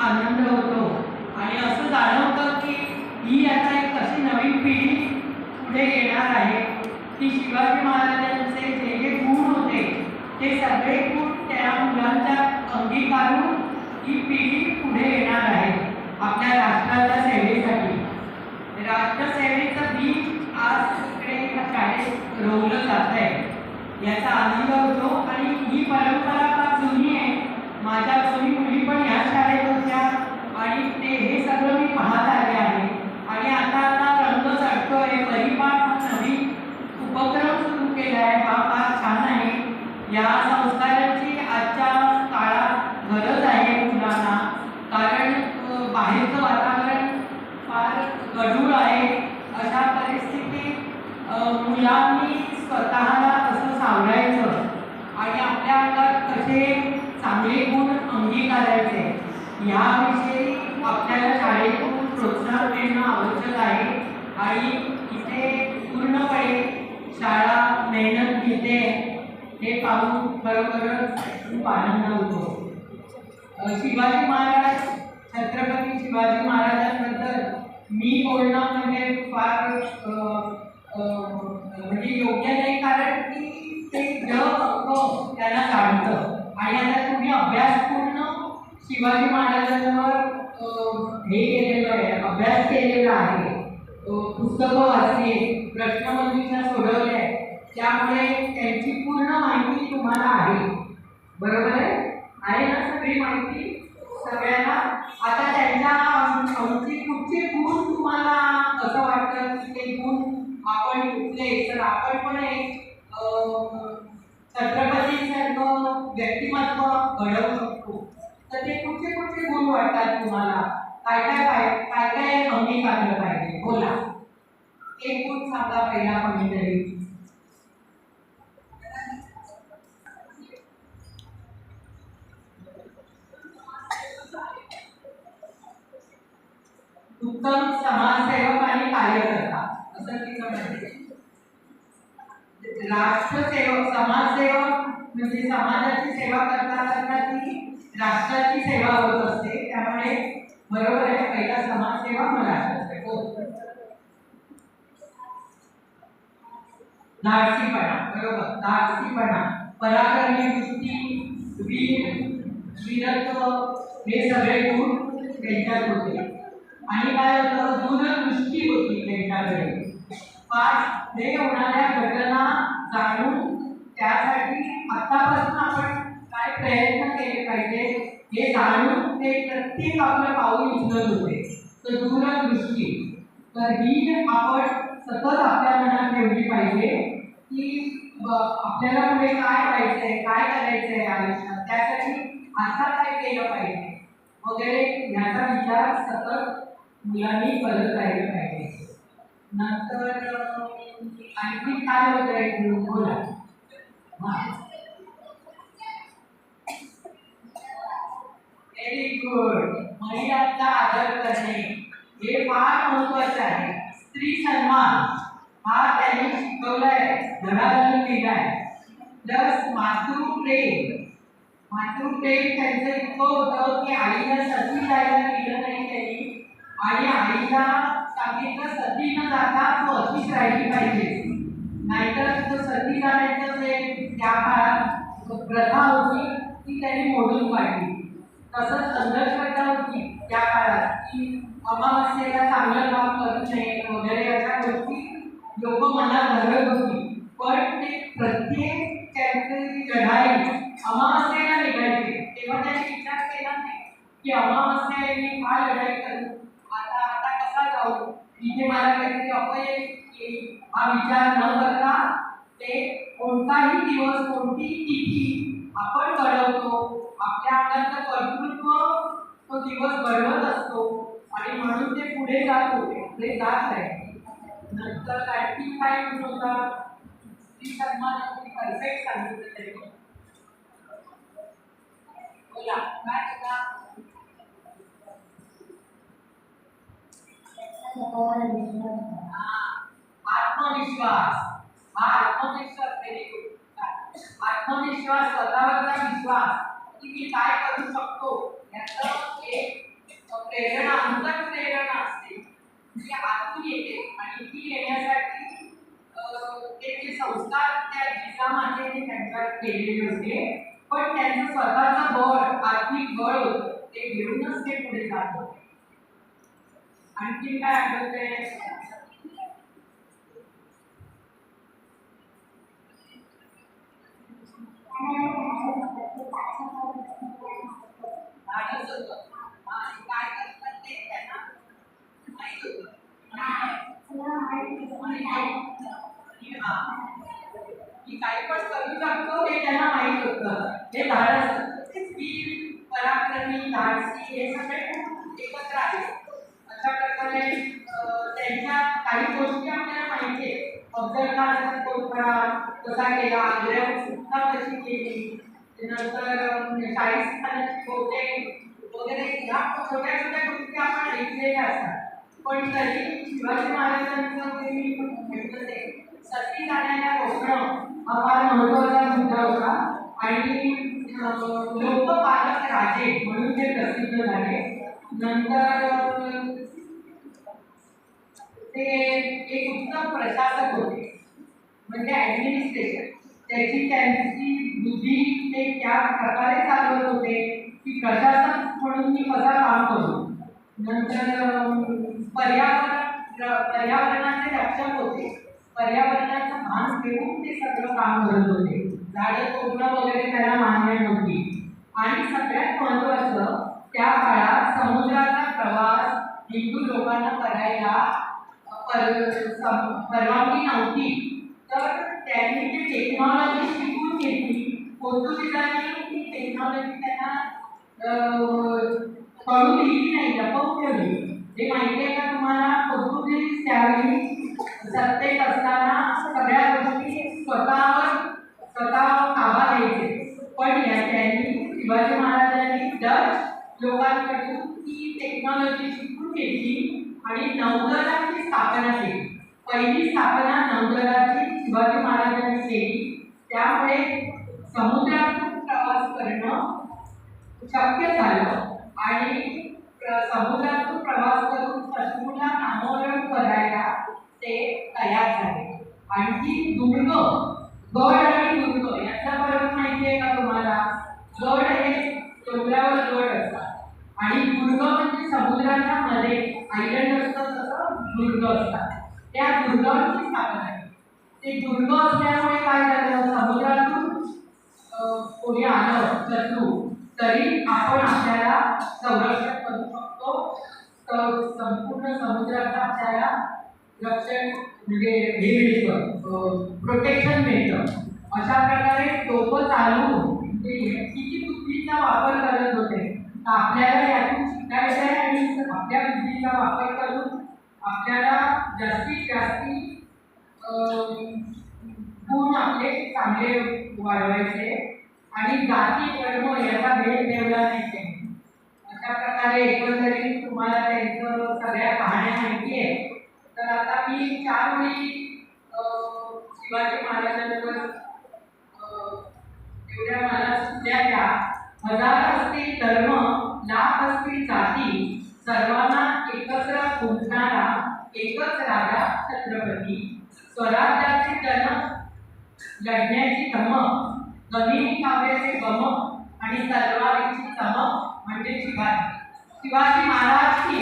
आनंद होतो आणि असं जाणवतं की ही आता एक अशी नवीन पिढी पुढे येणार आहे की शिवाजी महाराजांचे जे जे गुण होते ते सगळे गुण त्या मुलांच्या अंगीकारून ही पिढी पुढे येणार आहे आपल्या राष्ट्राच्या सेवेसाठी. राष्ट्रसेवेचं बीज आज इकडे शाळेत रोवलं जात आहे याचा आनंद होतो आणि ही परंपरा फार जुनी आहे. माझ्या दोन्ही मुली पण या शाळेत होत्या आणि ते हे सगळं मी पाहत आले आहे आणि आता रंग चढतोय. परिपाठ नवीन उपक्रम सुरू केला आहे, हा फार छान आहे. या संस्कारांची आजच्या काळात गरज आहे मुलांना, कारण बाहेरचं वातावरण फार गढूळ आहे. अशा परिस्थितीत मुलांनी स्वतःला कसं सावरायचं आणि आपल्या अंगात कसे चांगले गुण अंगीकारायचे याविषयी आपल्याला शाळेतून प्रोत्साहन देणं आवश्यक आहे. आणि इथे पूर्णपणे शाळा मेहनत घेते हे पाहून खरोखरच खूप आनंद होतो. शिवाजी महाराज, छत्रपती शिवाजी महाराजांबद्दल मी बोलणं म्हणजे फार म्हणजे योग्य नाही, कारण की ते जग त्यांना जाणतं आणि आता तुम्ही अभ्यासपूर्ण शिवाजी महाराजांवर हे केलेलं आहे, अभ्यास केलेला आहे, पुस्तकं वाचली, प्रश्नमंजुषा सोडवल्या आहे, त्यामुळे त्यांची पूर्ण माहिती तुम्हाला आहे. बरोबर आहे ना सगळी माहिती सगळ्यांना. आता त्यांच्या आमची कुठचे गुण तुम्हाला असं वाटतं की ते गुण आपण कुठले, तर आपण पण एक छत्रपतींसारखं व्यक्तिमत्व घडवू शकतो. तर ते कुठचे कुठचे गुण वाटतात तुम्हाला? काय काय अंगीकारलं पाहिजे? बोला, एक गुण सांगा पहिला कोणीतरी. उत्तम समाजसेवक आणि कार्यकर्ता असं तिचं म्हणते. राष्ट्रसेवक, समाजसेवक म्हणजे समाजाची सेवा करता करता ती राष्ट्राची सेवा होत असते. त्यामुळे बरोबर आहे, पहिला समाजसेवा मग राष्ट्रसेवक. धाडसीपणा, बरोबर, धाडसीपणा, पराक्रमी वृत्ती, वीरत्व हे सगळे गुण त्यांच्यात होते. आणि काय होतं, दूरदृष्टी होती त्यांच्याकडे. पुढे होणाऱ्या घटना जाणून त्यासाठी आतापासून आपण काय प्रयत्न केले पाहिजे हे जाणून ते प्रत्येक आपलं पाऊल उचलत होते. तर दूरदृष्टी, तर ही आपण सतत आपल्या मनात ठेवली पाहिजे की आपल्याला पुढे काय व्हायचंय, काय करायचंय आयुष्यात, त्यासाठी आता काय केलं पाहिजे वगैरे याचा विचार सतत मुलांनी करत राहिलं पाहिजे. नंतर आणखी काय होत आहे बोला. Very good. महिलांचा आदर करणे हे फार महत्वाचं आहे. स्त्री सन्मान हा त्यांनी शिकवलाय, धडा घालून दिलाय. प्लस मातृप्रेम, मातृप्रेम त्यांचं इतकं होतं की आईला सती जायला दिलं नाही त्यांनी आणि आईला सांगितलं सती न जाता तू अशीच राहिली पाहिजे, नाहीतर तो सती जाण्याचं जे त्या काळात प्रथा होती ती त्यांनी मोडून काढली. तसंच अंधश्रद्धा होती त्या काळात की अमावस्येला चांगलं काम करू नये वगैरे अशा गोष्टी लोक मनात धरत होती. पण ते प्रत्येक त्यांची लढाई अमावस्येला निघायची. तेव्हा त्यांनी विचार केला नाही की अमावस्या मी हा लढाई करू, आता आता कसा जाऊ, इथे मला काहीतरी अपयश येईल, हा विचार न करता ते कोणताही दिवस, कोणतीही तिथी आपण घडवतो, आपल्या अंगाचं कर्तृत्व तो दिवस घडवत असतो आणि म्हणून ते पुढे जात होते, पुढे जात आहे. नंतर आणखी काय होता, स्त्री सन्मान परफेक्ट सांगितलं तरी बोला काय होता. आत्मविश्वास, हा आत्मविश्वास व्हेरी गुड. आत्मविश्वास, स्वतःवरचा विश्वास की मी काय करू शकतो याचं एक प्रेरणा अंतःप्रेरणा असते जी आतून येते आणि ती येण्यासाठी ते जे संस्कार त्या जिजामातेने त्यांच्यावर केलेले होते, पण त्यांचं स्वतःचं बळ आत्मिक बळ होतं ते घेऊनच ते पुढे जात होते. आणखी काय आठवतंय? धाडस होतं. आणि काय करतात ते त्यांना माहित होतं. की काही पण करू शकतो हे त्यांना माहित होतं. हे धाडस वीर पराक्रमी धाडसी हे सगळे एकत्र आले. अशा प्रकारे त्यांच्या काही गोष्टी आपल्याला माहिती आहे. अफजलखानाचा कोटपणा कसा केला, आग्र्यावर सुटका कशी केली, नंतर शाहिस्तानाची कोटे वगैरे या छोट्या छोट्या गोष्टी आपण ऐकलेल्या असतात. पण तरी शिवाजी महाराजांचं तुम्ही म्हटलं ते सती जाण्याला रोखणं हा फार महत्त्वाचा मुद्दा होता आणि लोकपालक राजे म्हणून ते प्रसिद्ध झाले. नंतर ते एक उत्तम प्रशासक होते, म्हणजे ॲडमिनिस्ट्रेशन त्यांची बुद्धी ते त्या प्रकारे चालवत होते की प्रशासक म्हणून मी कसं काम करू. नंतर पर्यावरणाचे रक्षक होते, पर्यावरणाचं भान ठेवून ते सगळं काम करत होते. झाडं तोडणं वगैरे त्याला मान्य नव्हती. आणि सगळ्यात महत्त्वाचं त्या काळात समुद्राचा प्रवास हिंदू लोकांना करायला परवानगी नव्हती. तर त्यांनी ती टेक्नॉलॉजी शिकून घेतली. पोर्तुगीजांनी ती टेक्नॉलॉजी त्यांना कळू दिली नाही, लपवून ठेवली. हे माहिती आहे का तुम्हाला? पोर्तुगीज त्यावेळी सत्तेत असताना सगळ्या गोष्टी स्वतः ताबा घ्यायचे. पण त्यांनी शिवाजी महाराजांनी डच लोकांकडून ती टेक्नॉलॉजी शिकून घेतली आणि नौदलाची स्थापना केली. पहिली स्थापना नौदलाची शिवाजी महाराजांनी केली. त्यामुळे समुद्रातून प्रवास करणं शक्य झालं आणि समुद्रातून प्रवास करून शत्रूला नामोहरम करायला ते तयार झाले. आणखी दुर्ग, गड आणि दुर्ग याचा फरक माहिती आहे का तुम्हाला? गड हे डोंगरावर गड असतात आणि दुर्ग म्हणजे समुद्राच्या मध्ये आयलंड असतं तसं दुर्ग असतात. त्या दुर्गांची स्थापना आहे. ते दुर्ग असल्यामुळे काय झालं, समुद्रातून कोणी आलं शत्रू तरी आपण आपल्याला संरक्षण करू शकतो. तर संपूर्ण समुद्राचा आपल्याला रक्षण म्हणजे हे मिळतं, प्रोटेक्शन मिळतं. अशा प्रकारे तोफ चालू किती बुद्धीचा वापर करत होते. तर आपल्याला यातून शिकायचं आहे आणि आपल्या बुद्धीचा वापर करून आपल्याला जास्तीत जास्ती गुण आपले चांगले वाढवायचे आणि जाती धर्म याचा भेद ठेवला नाही. अशा प्रकारे एकंदरीत तुम्हाला त्यांचं सगळ्या कहाण्या माहिती आहे. तर आता मी 4 वेळी शिवाजी महाराजांवर एवढ्या मला सुचल्या त्या. हजार असतील धर्म, लाख असतील जाती, सर्वांना एकत्र गुंतणारा एकच राजा छत्रपती. स्वराज्याचे जनक, लढण्याची धमक, गनिमी काव्याचे गमक आणि तलवारीची चमक म्हणजे शिवाजी. शिवाजी महाराज की